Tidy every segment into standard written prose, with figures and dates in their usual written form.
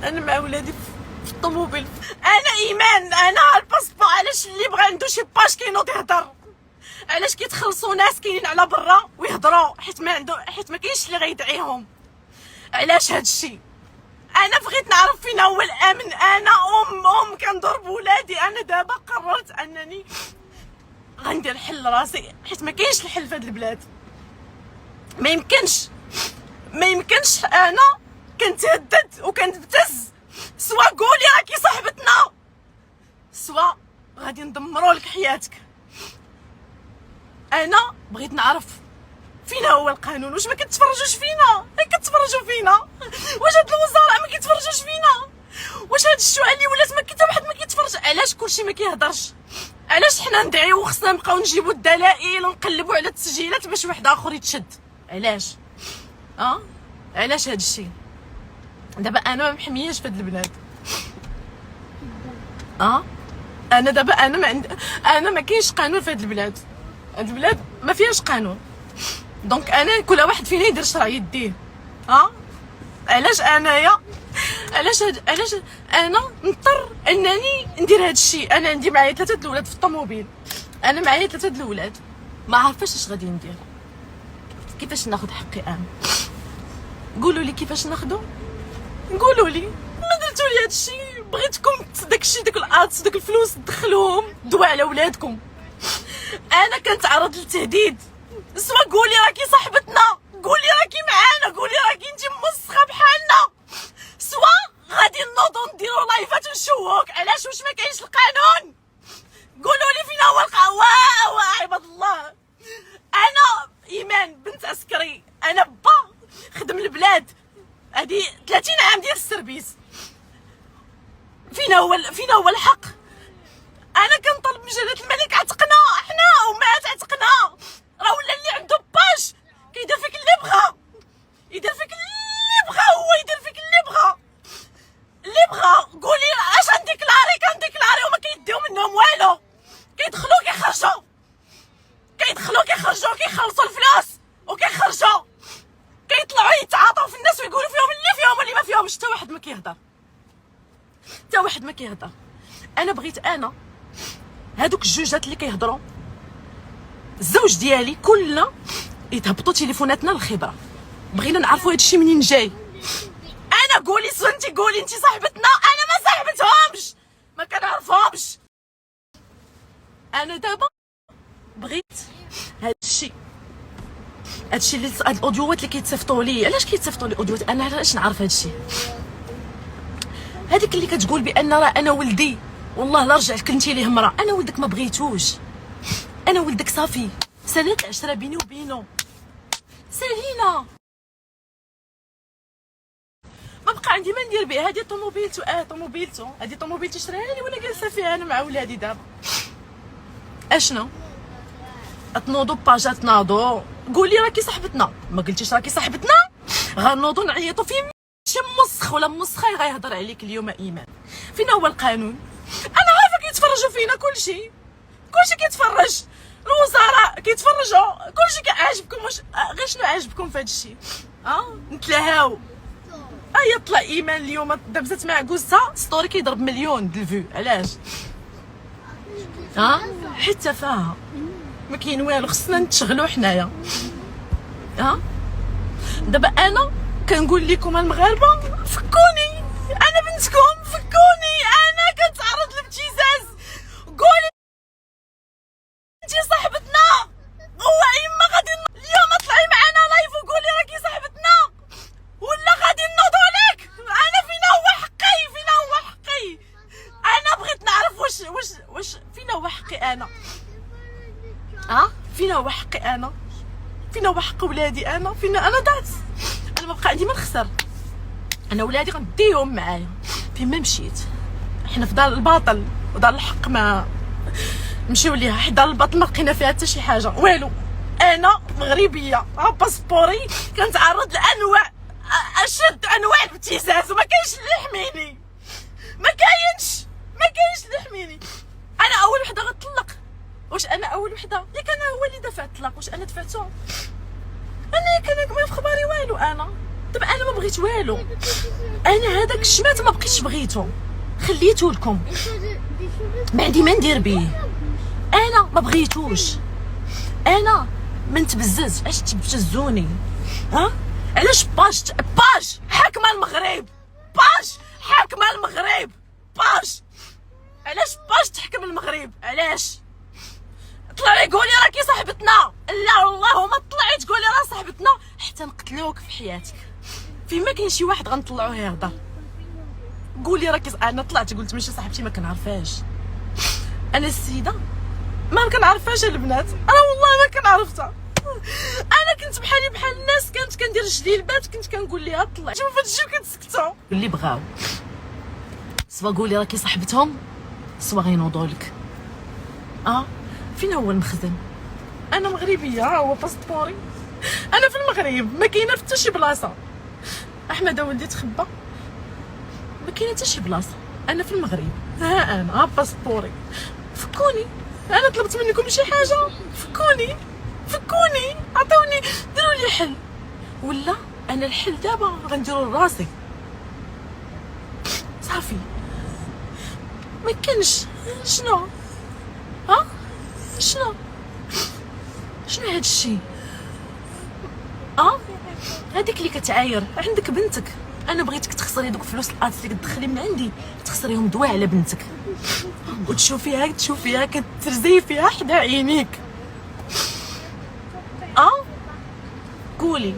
انا مع ولادي في الطوموبيل. انا ايمان، انا الباسبور. علاش اللي بغى عنده شي باش كينوض يهضر؟ علاش كيتخلصوا ناس كاينين على برا ويهضروا حيت ما كاينش اللي غيدعيهم؟ علاش هادشي؟ انا بغيت نعرف فين هو الامن. انا ام كنضرب ولادي. انا دابا قررت انني غندير حل راسي حيت ما كاينش الحل في هاد البلاد. ما يمكنش انا كنتهدد وكنبتز. سوا قولي راكي صاحبتنا، سوا غادي ندمروا لك حياتك. انا بغيت نعرف فين هو القانون. واش ما كتفرجوش فينا؟ كتفرجوا فينا؟ واش هاد الوزراء ما كيتفرجوش فينا؟ واش هاد الشعب اللي ولات ما حتى واحد ما كيتفرج؟ علاش كلشي ما كيهضرش؟ علاش حنا ندعيو وخصنا نبقاو نجيبو الدلائل ونقلبوا على التسجيلات باش واحد اخر يتشد؟ علاش؟ علاش هاد الشيء؟ دابا انا ما محمياش في هاد البلاد. انا دابا انا ما كاينش قانون في هاد البلاد. هاد البلاد ما فيهاش قانون. دونك انا كل واحد فينا يدير شرع يديه. علاش انايا؟ علاش انا نضطر انني ندير هاد الشيء؟ انا عندي معايا 3 د الولاد في الطوموبيل. انا معايا 3 د الولاد، ما عارفاش اش غادي ندير. كيفاش ناخذ حقي انا؟ قولوا لي كيفاش ناخذو، قولوا لي. ما درتوا لي هاد الشيء. بغيتكم داكشي، داك الارض، داك الفلوس تدخلوهم دوا على ولادكم. انا كنتعرض للتهديد. سوا قولي راكي صاحبتنا، قولي راكي معانا، قولي راكي انت موسخه بحالنا، سوا غادي نوضو نديرو لايفات ونشوهوك. علاش؟ واش ما كاينش القانون؟ قولوا لي فين هو القانون. عباد الله، انا ايمان بنت عسكري. انا با خدم البلاد هادي 30 عام ديال السربيس. فين هو الحق؟ انا كنطلب من جلاله الملك عتقنا حنا وما تعتقنا. راه ولا اللي عنده باش كيدير فيك اللي بغا، يدير فيك اللي بغا، هو يدير فيك اللي بغا. قولي اش غنديكلاري؟ كنديكلاري وما كيديو منهم والو. كيدخلوا كيخرجوا كيخلصوا الفلوس وكيخرجوا كيطلعوا يتعاطوا في الناس ويقولوا فيهم اللي فيهم واللي ما فيهمش. حتى واحد ما كيهضر. انا بغيت هادوك الجوجات اللي كيهضروا، الزوج ديالي كلنا يتهبطوا تليفوناتنا للخبره. بغينا نعرفوا هادشي منين جاي. انا قولي قولي انت صاحبتنا. انا ما صاحبتهمش، ما كنعرفهمش. انا دابا بغيت هادشي اللي هاد الاوديوات اللي كيتصيفطوا لي. علاش كيتصيفطوا لي اوديوات؟ انا علاش نعرف هادشي؟ هذيك اللي كتقول بان راه انا ولدي والله لا رجع كنتي ليه مرا. انا ولدك ما بغيتوش. انا ولدك صافي سالات العشره بيني وبينه، سالينا. ما بقى عندي ما ندير بها. هذه طوموبيلتو هذه طوموبيلتي شريها لي وانا جالسه فيها انا مع ولادي. دابا اشنو تنوضوا باجات ناضوا قولي راكي صاحبتنا؟ ما قلتيش راكي صاحبتنا غنوضوا نعيطوا في شي موسخ ولا موسخه غيهضر عليك اليوم. ايمان فين هو القانون؟ انا عارفه كيتفرجوا فينا كلشي كيتفرج، الوزراء كيتفرجوا، كلشي كيعجبكم. واش غير شنو عاجبكم في هذا الشيء؟ نتلاهاو. طلع ايمان اليوم دبزت مع جوزها ستوري كيضرب مليون د الفيو. علاش؟ حيت تفاهه ما كاين والو. خصنا نتشغلوا حنايا. دابا انا كنقول لكم المغاربه فكوني، انا بنتكم فكوني. انا كنتعرض لابتزاز. قولي انت صاحبتنا. هو اما غادي اليوم طلعي معنا لايف وقولي راكي صاحبتنا ولا غادي نوضوا لك. انا فين هو حقي؟ انا بغيت نعرف واش فين هو حقي انا؟ فين هو حقي انا؟ فين هو حق ولادي انا؟ فين انا ضعت؟ انا ما بقى عندي ما نخسر. انا ولادي غنديهم معايا فين ما مشيت. حنا في دار الباطل ودار الحق ما نمشيو ليها. حيت دار الباطل ما لقينا فيها حتى شي حاجه والو. انا مغربيه باسبوري كنتعرض لانواع اشد انواع الابتزاز وما كاينش اللي يحميني. ما كاينش اللي يحميني. انا اول وحده غتطلق. واش انا اول وحده؟ ياك انا هو اللي دفع الطلاق. واش انا دفعته؟ انا ياك انا ما في خباري والو. انا دابا انا ما بغيت والو. انا هذاك الشمات ما بقيتش بغيتو، خليته لكم، ما عندي ما ندير به. انا ما بغيتوش، انا ما نتبزز. علاش تبتزوني؟ ها علاش باش حاكمه المغرب، باش حاكمه المغرب، باش علاش باش تحكم المغرب؟ علاش طلعي قولي راكي صاحبتنا؟ لا والله ما طلعي تقولي راه صاحبتنا حتى نقتلوك في حياتك. فيما كاين شي واحد غنطلعوه يهضر قولي راكي انا طلعت قلت ماشي صاحبتي ما كنعرفهاش. انا السيده ما كنعرفهاش البنات، انا والله ما كنعرفتها. انا كنت بحالي بحال الناس، كنت كندير جليلبات، كنت كنقول ليها طلعي. شوف هادشي وكتسكتوا اللي بغاو، سوا قولي راكي صاحبتهم سوا غينوضوا لك. فين هو المخزن؟ انا مغربيه، ها هو باسبوري، انا في المغرب، ما كاينه حتى شي بلاصه. احمد ولدي تخبى، ما كاينه حتى شي بلاصه، انا في المغرب، ها انا باسبوري. فكوني، انا طلبت منكم شي حاجه؟ فكوني عطوني، ديروا لي حل، ولا انا الحل دابا غنديرو لراسي صافي. ما كانش شنو شنو هاد الشيء؟ هذيك اللي كتعاير عندك بنتك، انا بغيتك تخسري دوك فلوس الادس اللي كتدخلي من عندي، تخسريهم دواء على بنتك، وتشوفيها كترزي فيها حدا عينيك. قولي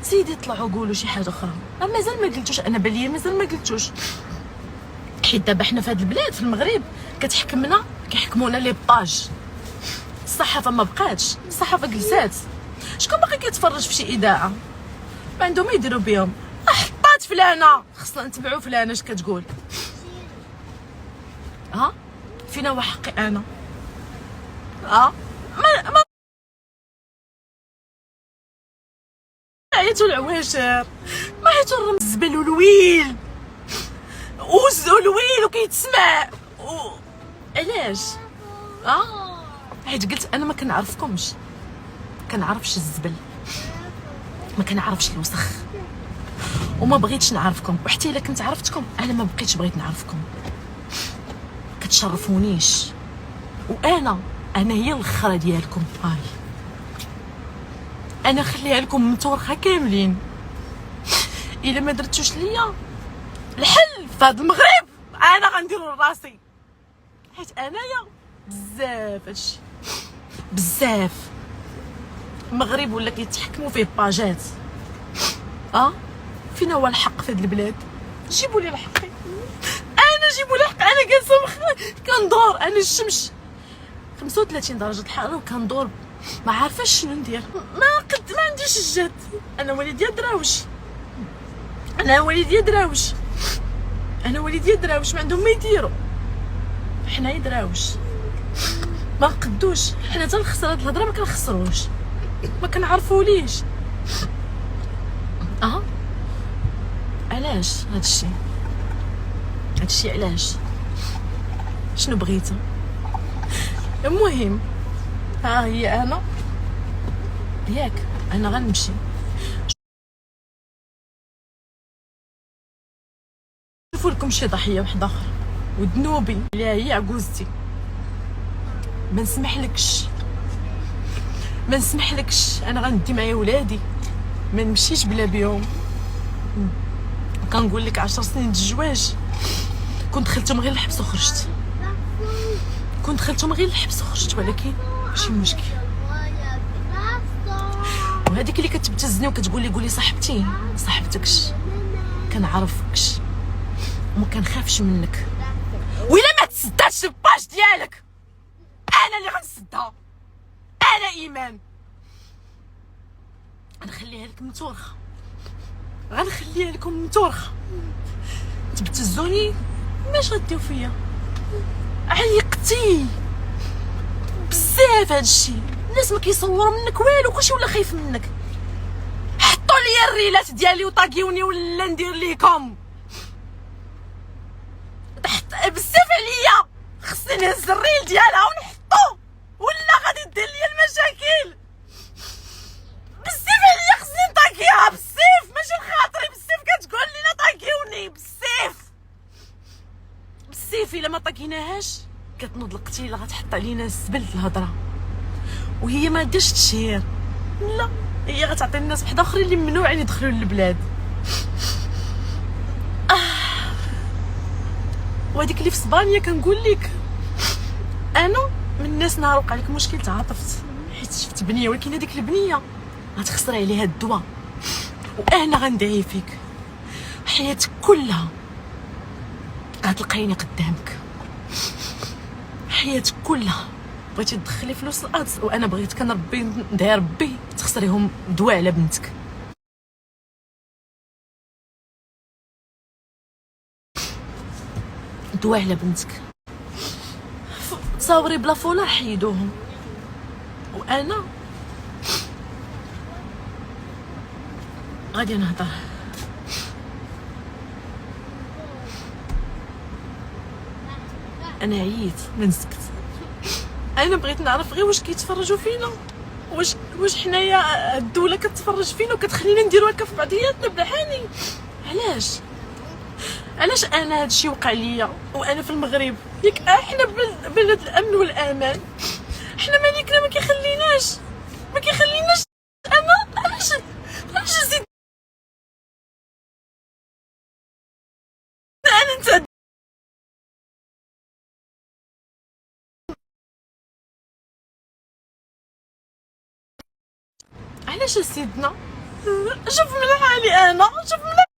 سيدي، طلعوا قولوا شي حاجه اخرى. مازال ما قلتوش، انا بالي مازال ما قلتوش، حيت دابا حنا في هاد البلاد في المغرب كيحكمونا لي باج. الصحافه ما بقاتش، الصحافه جلسات. شكون باقي كيتفرج في شي اذاعه؟ ما عندهم ما يديروا بهم. حطات فلانه، خصنا نتبعوا فلانه اش كتقول. فين هو حقي انا؟ ما عيطوا العواشر، ما عيطوا الرمز الزبل والويل والويل وكيتسمع علاش؟ حيت قلت انا ما كنعرفكمش، كنعرفش الزبل، ما كنعرفش الوسخ، وما بغيتش نعرفكم. وحتى الا كنت عرفتكم انا ما بقيتش بغيت نعرفكم، كتشرفونيش. وانا هي الخرا ديالكم، انا خليها لكم متورخه كاملين. الا ما درتوش ليا الحل في هذا المغرب انا غنديرو لراسي، حيت انايا بزاف هادشي بزاف. المغرب ولا كيتحكموا فيه باجات. فين هو الحق في هاد البلاد؟ جيبوا لي حقي، انا جيبوا لي حقي. انا جالسه كندور، انا الشمس 35 درجه الحراره وكندور ما عارفاش شنو ندير، ما عنديش الجد. انا وليدي دراوش، ما عندهم ما يديروا. حنايا دراوش ما نقدوش، حنا حتى نخسر هاد الهضره ما كنخسروش، ما كنعرفوليش. علاش هادشي علاش؟ شنو بغيتو؟ المهم هي انا ياك، انا غنمشي. شوفوا لكم شي ضحيه واحده اخرى، وذنوبي اللي هي عجوزتي ما نسمحلكش. انا غندي معايا ولادي، ما نمشيش بلا بيهم. كنقول لك 10 سنين الزواج كنت دخلتهم غير الحبس وخرجت، ولكن ماشي مشكل. وهذيك اللي كتبتزني وكتقول لي قولي صاحبتي، صاحبتكش، كنعرفكش وما كنخافش منك. وإلا ما تسداش الباج ديالك انا اللي غنسدها، انا ايمان. غنخليها لكم متورخه، تبتزوني ماش غديو فيا. عيقتي بزاف هادشي، الناس ما كيصوروا منك والو، كلشي ولا خايف منك. حطوا لي الريلات ديالي وطاقيوني ولا ندير ليكم بزاف عليا، خصني نهز الريل ديالها ونحطو ولا غادي دير لي المشاكل. بزاف عليا خصني نطاقيها بزاف، ماشي لخاطري بزاف كتقول لي لا طاقيوني. صغيري بزاف بزاف. الا ما طاكيناهاش كتنوض القتيله غتحط علينا الزبل في الهضره، وهي ما ديرش تشهير، لا هي غتعطي الناس وحده اخرين اللي ممنوعين يدخلوا للبلاد. وهذيك اللي في اسبانيا كنقول لك انا من الناس نهار وقع لك مشكل تعاطفت حيت شفت بنيه، ولكن هذيك البنيه غتخسري عليها الدواء، وانا غندعي فيك حياتك كلها غتلقيني قدامك. حياتك كلها بغيتي تدخلي فلوس الارض وانا بغيت كنربي ندعي ربي تخسريهم دواء على بنتك. دواء على بنتك. تصاوري بلا فولا حيدوهم، وانا غادي نهضر. انا عييت من سكت. انا بغيت نعرف غير واش كيتفرجوا فينا، واش حنايا الدوله كتفرج فينا وكتخلينا نديرو هكا في بعضياتنا بلا حاني. علاش انا هادشي وقع ليا وانا في المغرب؟ ياك حنا بلد الامن والامان، حنا مالكنا ما كيخليناش انا علاش زيد انا انت علاش سيدنا شوف من حالي انا، شوف من